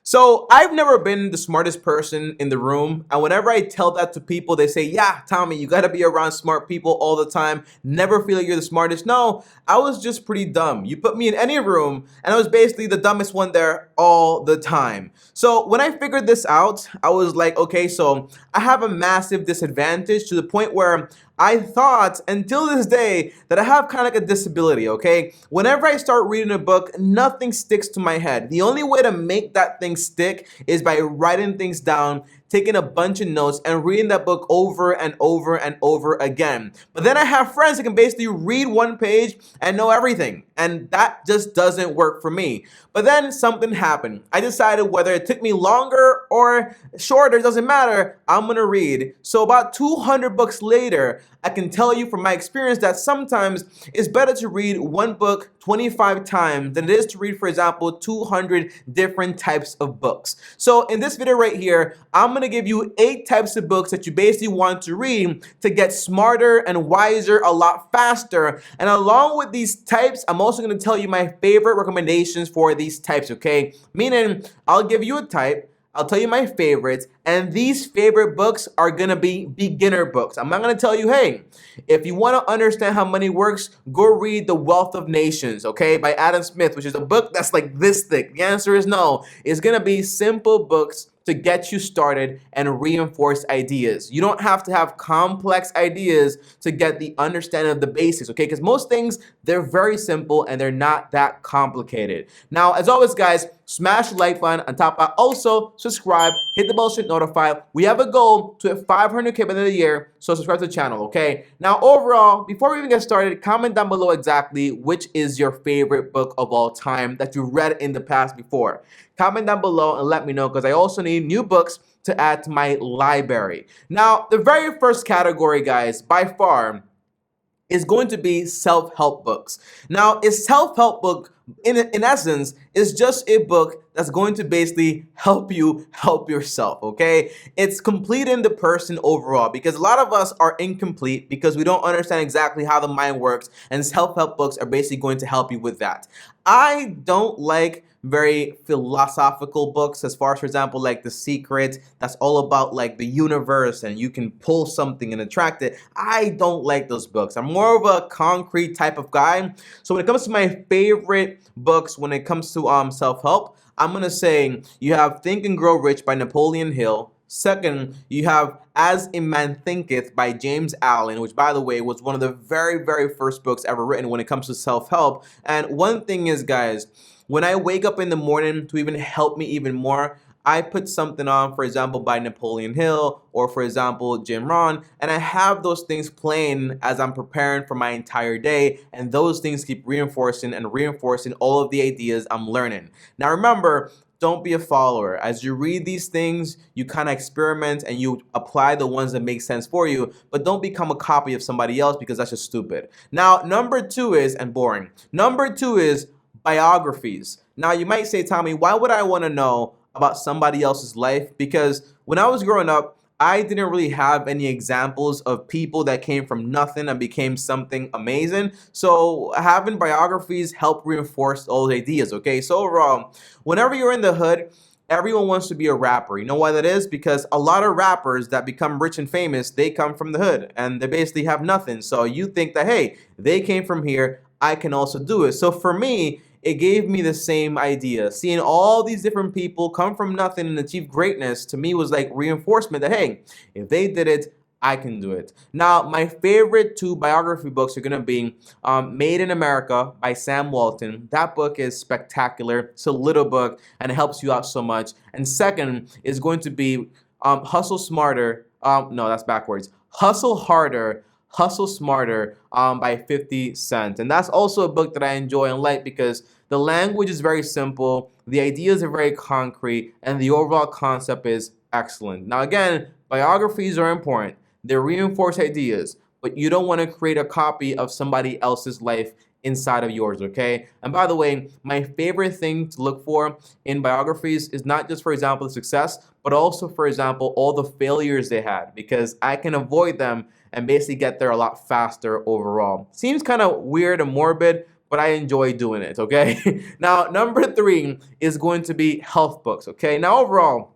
So I've never been the smartest person in the room, and whenever I tell that to people, they say, "Yeah, Tommy, you gotta be around smart people all the time. Never feel like you're the smartest." No, I was just pretty dumb. You put me in any room, and I was basically the dumbest one there all the time. So when I figured this out, I was like, okay, so I have a massive disadvantage to the point where I thought until this day that I have kind of like a disability, okay? Whenever I start reading a book, nothing sticks to my head. The only way to make that thing stick is by writing things down, taking a bunch of notes, and reading that book over and over and over again. But then I have friends that can basically read one page and know everything, and that just doesn't work for me. But then something happened. I decided whether it took me longer or shorter, it doesn't matter, I'm gonna read. So about 200 books later, I can tell you from my experience that sometimes it's better to read one book 25 times than it is to read, for example, 200 different types of books. So in this video right here, I'm gonna give you 8 types of books that you basically want to read to get smarter and wiser a lot faster. And along with these types, I'm also gonna tell you my favorite recommendations for these types, okay? Meaning, I'll give you a type, I'll tell you my favorites, and these favorite books are gonna be beginner books. I'm not gonna tell you, hey, if you wanna understand how money works, go read The Wealth of Nations, okay, by Adam Smith, which is a book that's like this thick. The answer is no. It's gonna be simple books to get you started and reinforce ideas. You don't have to have complex ideas to get the understanding of the basics, okay? Because most things, they're very simple and they're not that complicated. Now, as always, guys, smash the like button on top of also subscribe, hit the bell to get notified. We have a goal to hit 500K by the end of the year, so subscribe to the channel, okay? Now, overall, before we even get started, comment down below exactly which is your favorite book of all time that you read in the past before. Comment down below and let me know, because I also need new books to add to my library. Now, the very first category, guys, by far, is going to be self-help books. Now, a self-help book, in essence, is just a book that's going to basically help you help yourself, okay? It's completing the person overall, because a lot of us are incomplete because we don't understand exactly how the mind works, and self-help books are basically going to help you with that. I don't like very philosophical books, as far as, for example, like The Secret, that's all about like the universe and you can pull something and attract it. I don't like those books. I'm more of a concrete type of guy. So when it comes to my favorite books, when it comes to self-help, I'm gonna say you have Think and Grow Rich by Napoleon Hill. Second, you have As a Man Thinketh by James Allen, which, by the way, was one of the very, very first books ever written when it comes to self-help. And one thing is, guys, when I wake up in the morning, to even help me even more, I put something on, for example, by Napoleon Hill, or for example, Jim Rohn, and I have those things playing as I'm preparing for my entire day, and those things keep reinforcing and reinforcing all of the ideas I'm learning. Now remember, don't be a follower. As you read these things, you kind of experiment and you apply the ones that make sense for you, but don't become a copy of somebody else, because that's just stupid. Now, number 2 is, and boring, number 2 is biographies. Now, you might say, Tommy, why would I want to know about somebody else's life? Because when I was growing up, I didn't really have any examples of people that came from nothing and became something amazing. So having biographies help reinforce all the ideas, okay? So overall, whenever you're in the hood, everyone wants to be a rapper. You know why that is? Because a lot of rappers that become rich and famous, they come from the hood and they basically have nothing. So you think that, hey, they came from here, I can also do it. So for me, it gave me the same idea. Seeing all these different people come from nothing and achieve greatness, to me, was like reinforcement that, hey, if they did it, I can do it. Now, my favorite 2 biography books are going to be Made in America by Sam Walton. That book is spectacular. It's a little book and it helps you out so much. And second is going to be Hustle Smarter. No, that's backwards. Hustle Harder, Hustle Smarter by 50 Cent. And that's also a book that I enjoy and like, because the language is very simple, the ideas are very concrete, and the overall concept is excellent. Now again, biographies are important. They reinforce ideas, but you don't want to create a copy of somebody else's life inside of yours, okay? And by the way, my favorite thing to look for in biographies is not just, for example, the success, but also, for example, all the failures they had, because I can avoid them and basically get there a lot faster overall. Seems kind of weird and morbid, but I enjoy doing it, okay? Now, number 3 is going to be health books, okay? Now, overall,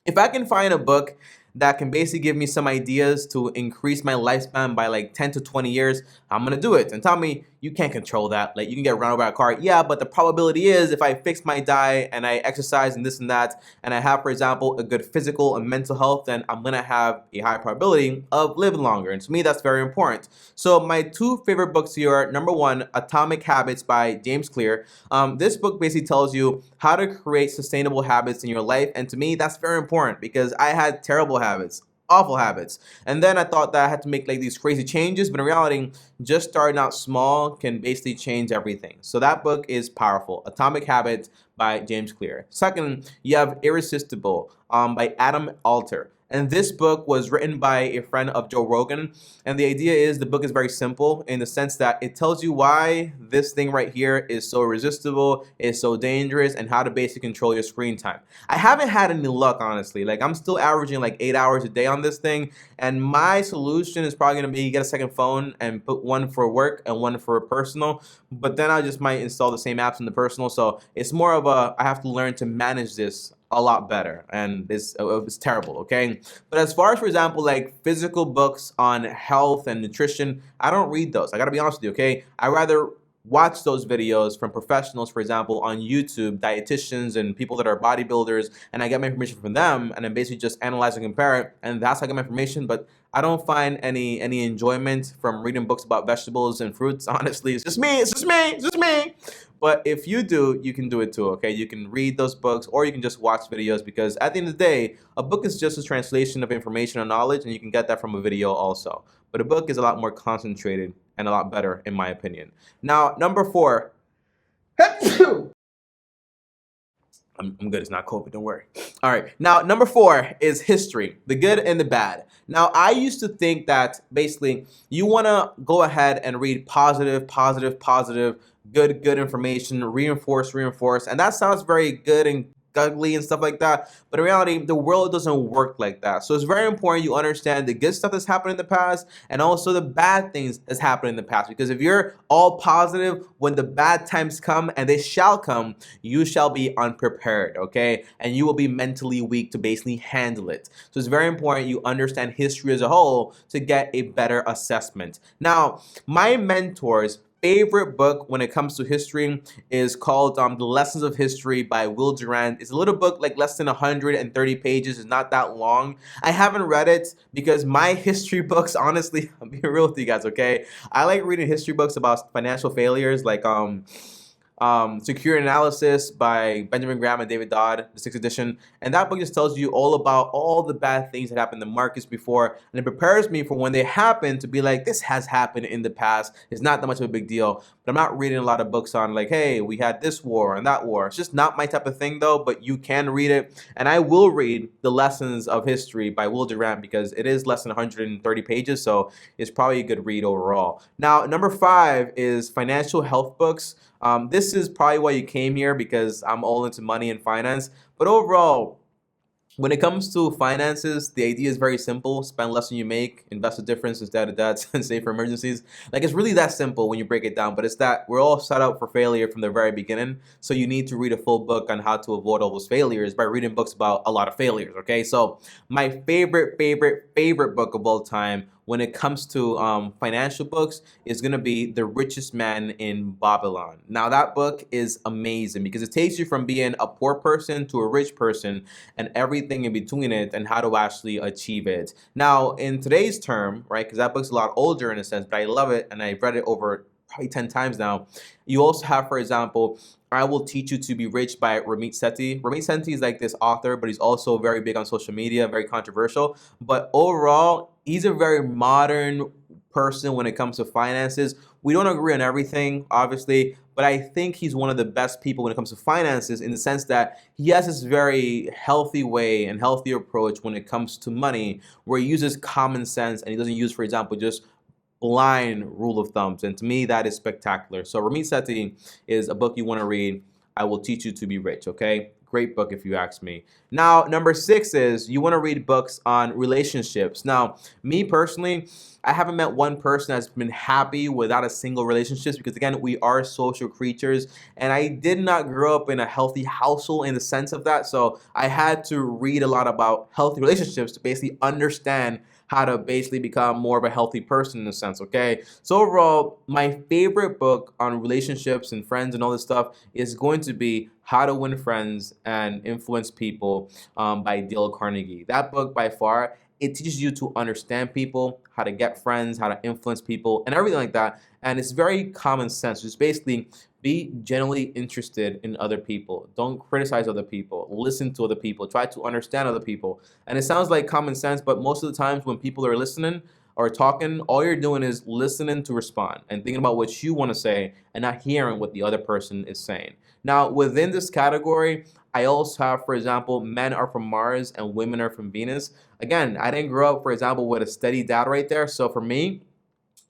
if I can find a book that can basically give me some ideas to increase my lifespan by like 10 to 20 years, I'm gonna do it. And tell me, you can't control that. Like, you can get run over by a car. Yeah, but the probability is if I fix my diet and I exercise and this and that, and I have, for example, a good physical and mental health, then I'm gonna have a high probability of living longer. And to me, that's very important. So my 2 favorite books here are, number 1, Atomic Habits by James Clear. This book basically tells you how to create sustainable habits in your life. And to me, that's very important because I had terrible habits, awful habits. And then I thought that I had to make like these crazy changes, but in reality, just starting out small can basically change everything. So that book is powerful. Atomic Habits by James Clear. Second, you have Irresistible by Adam Alter. And this book was written by a friend of Joe Rogan. And the idea is the book is very simple in the sense that it tells you why this thing right here is so irresistible, is so dangerous, and how to basically control your screen time. I haven't had any luck, honestly. Like, I'm still averaging like 8 hours a day on this thing. And my solution is probably going to be get a second phone and put one for work and one for personal. But then I just might install the same apps in the personal. So it's more of a, I have to learn to manage this a lot better, and it's terrible, okay? But as far as, for example, like physical books on health and nutrition, I don't read those. I gotta be honest with you, okay? I rather watch those videos from professionals, for example, on YouTube, dietitians and people that are bodybuilders, and I get my information from them, and then basically just analyze and compare it, and that's how I get my information. But I don't find any enjoyment from reading books about vegetables and fruits. Honestly, it's just me. It's just me. It's just me. But if you do, you can do it too, okay? You can read those books or you can just watch videos, because at the end of the day, a book is just a translation of information and knowledge, and you can get that from a video also. But a book is a lot more concentrated and a lot better, in my opinion. Now, number 4. I'm good. It's not COVID. Don't worry. All right. Now, number 4 is history, the good and the bad. Now, I used to think that basically you want to go ahead and read positive, good information, reinforce. And that sounds very good and ugly and stuff like that. But in reality, the world doesn't work like that. So it's very important you understand the good stuff that's happened in the past and also the bad things that's happened in the past. Because if you're all positive, when the bad times come, and they shall come, you shall be unprepared, okay? And you will be mentally weak to basically handle it. So it's very important you understand history as a whole to get a better assessment. Now, my mentors' favorite book when it comes to history is called The Lessons of History by Will Durant. It's a little book, like less than 130 pages. It's not that long. I haven't read it because my history books, honestly, I'm being real with you guys, okay? I like reading history books about financial failures, like Secure Analysis by Benjamin Graham and David Dodd, the 6th edition. And that book just tells you all about all the bad things that happened in the markets before, and it prepares me for when they happen to be like, this has happened in the past. It's not that much of a big deal. But I'm not reading a lot of books on like, hey, we had this war and that war. It's just not my type of thing though, but you can read it. And I will read The Lessons of History by Will Durant because it is less than 130 pages, so it's probably a good read overall. Now, number 5 is financial health books. This is probably why you came here, because I'm all into money and finance. But overall, when it comes to finances, the idea is very simple. Spend less than you make, invest the difference instead of debts, and save for emergencies. Like, it's really that simple when you break it down, but it's that we're all set up for failure from the very beginning. So you need to read a full book on how to avoid all those failures by reading books about a lot of failures, okay? So my favorite book of all time when it comes to financial books is going to be The Richest Man in Babylon. Now, that book is amazing because it takes you from being a poor person to a rich person and everything in between it and how to actually achieve it. Now, in today's term, right, because that book's a lot older in a sense, but I love it and I've read it over probably 10 times now. You also have, for example, I Will Teach You to Be Rich by Ramit Sethi. Ramit Sethi is like this author, but he's also very big on social media, very controversial. But overall, he's a very modern person when it comes to finances. We don't agree on everything, obviously, but I think he's one of the best people when it comes to finances in the sense that he has this very healthy way and healthy approach when it comes to money, where he uses common sense and he doesn't use, for example, just blind rule of thumbs. And to me, that is spectacular. So Ramit Sethi is a book you want to read. I Will Teach You to Be Rich, okay? Great book if you ask me. Now, number 6 is you want to read books on relationships. Now, me personally, I haven't met one person that's been happy without a single relationship, because again, we are social creatures, and I did not grow up in a healthy household in the sense of that. So I had to read a lot about healthy relationships to basically understand how to basically become more of a healthy person in a sense, okay? So overall, my favorite book on relationships and friends and all this stuff is going to be How to Win Friends and Influence People by Dale Carnegie. That book by far, it teaches you to understand people, how to get friends, how to influence people, and everything like that. And it's very common sense. It's basically be genuinely interested in other people. Don't criticize other people. Listen to other people. Try to understand other people. And it sounds like common sense, but most of the times when people are listening or talking, all you're doing is listening to respond and thinking about what you want to say and not hearing what the other person is saying. Now, within this category, I also have, for example, men are from Mars and women are from Venus. Again, I didn't grow up, for example, with a steady dad right there. So for me,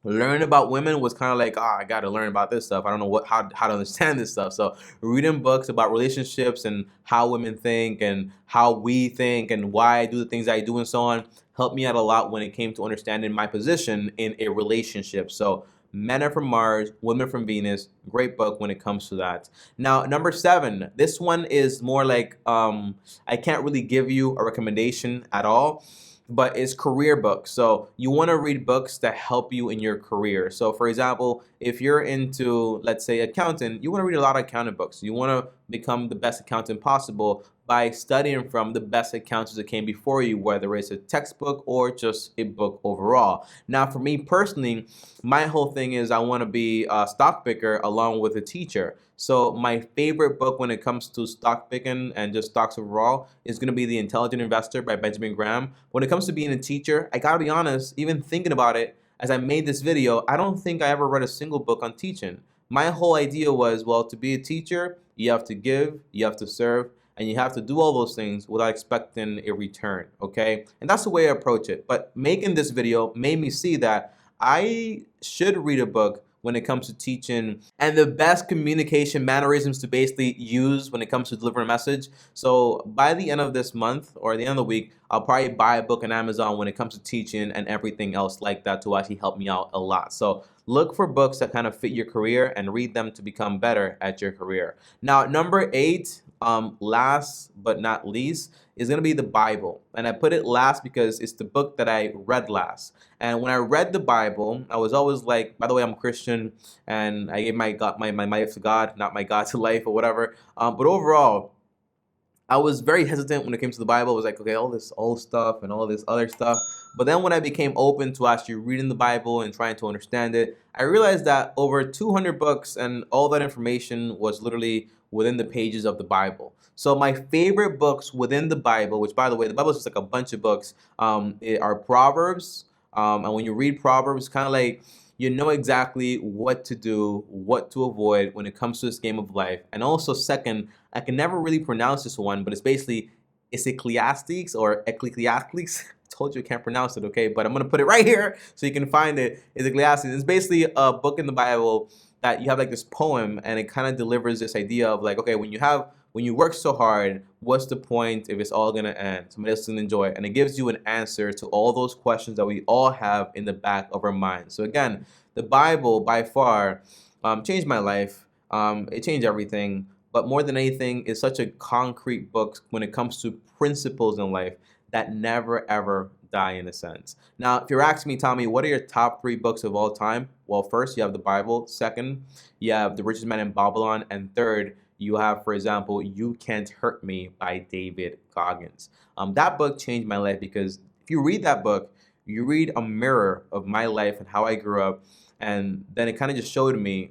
learn about women was kind of like, I got to learn about this stuff. I don't know how to understand this stuff. So reading books about relationships and how women think and how we think and why I do the things I do and so on helped me out a lot when it came to understanding my position in a relationship. So Men Are From Mars, Women From Venus, great book when it comes to that. Now, number 7, this one is more like, I can't really give you a recommendation at all, but it's career books. So you want to read books that help you in your career. So for example, if you're into, let's say, accountant, you want to read a lot of accounting books. You want to become the best accountant possible by studying from the best accountants that came before you, whether it's a textbook or just a book overall. Now, for me personally, my whole thing is I want to be a stock picker along with a teacher. So my favorite book when it comes to stock picking and just stocks overall is going to be The Intelligent Investor by Benjamin Graham. When it comes to being a teacher, I gotta be honest, even thinking about it as I made this video, I don't think I ever read a single book on teaching. My whole idea was, well, to be a teacher, you have to give, you have to serve, and you have to do all those things without expecting a return, okay? And that's the way I approach it. But making this video made me see that I should read a book when it comes to teaching and the best communication mannerisms to basically use when it comes to delivering a message. So by the end of this month or the end of the week, I'll probably buy a book on Amazon when it comes to teaching and everything else like that to actually help me out a lot. So look for books that kind of fit your career and read them to become better at your career. Now, number 8, last but not least, is going to be the Bible. And I put it last because it's the book that I read last. And when I read the Bible, I was always like, by the way, I'm a Christian and I gave my life to God, not my God to life or whatever. But overall, I was very hesitant when it came to the Bible. I was like, okay, all this old stuff and all this other stuff. But then when I became open to actually reading the Bible and trying to understand it, I realized that over 200 books and all that information was literally within the pages of the Bible. So my favorite books within the Bible, which by the way, the Bible is just like a bunch of books, are Proverbs. And when you read Proverbs, kind of like you know exactly what to do, what to avoid when it comes to this game of life. And also second, I can never really pronounce this one, but it's basically Ecclesiastes or Ecclesiastes. Told you I can't pronounce it, okay? But I'm gonna put it right here so you can find it. It's Ecclesiastes. It's basically a book in the Bible that you have like this poem, and it kind of delivers this idea of like, okay, when you work so hard, what's the point if it's all gonna end? Somebody else can enjoy it. And it gives you an answer to all those questions that we all have in the back of our minds. So again, the Bible by far changed my life. It changed everything. But more than anything, it's such a concrete book when it comes to principles in life that never ever die in a sense. Now, if you're asking me, Tommy, what are your top 3 books of all time? Well, first, you have the Bible. Second, you have The Richest Man in Babylon. And third, you have, for example, You Can't Hurt Me by David Goggins. That book changed my life because if you read that book, you read a mirror of my life and how I grew up. And then it kind of just showed me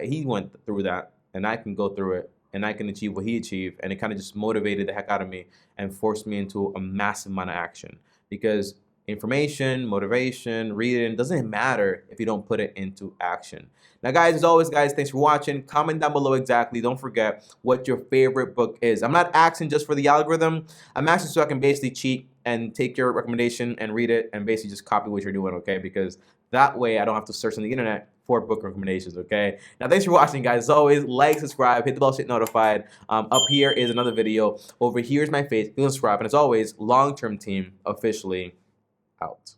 he went through that and I can go through it and I can achieve what he achieved. And it kind of just motivated the heck out of me and forced me into a massive amount of action. Because information, motivation, reading, doesn't matter if you don't put it into action. Now, guys, as always, guys, thanks for watching. Comment down below exactly. Don't forget what your favorite book is. I'm not asking just for the algorithm. I'm asking so I can basically cheat and take your recommendation and read it and basically just copy what you're doing, okay? Because that way I don't have to search on the internet for book recommendations, okay? Now, thanks for watching, guys. As always, like, subscribe, hit the bell to get notified. Up here is another video. Over here is my face. Please subscribe. And as always, long-term team officially out.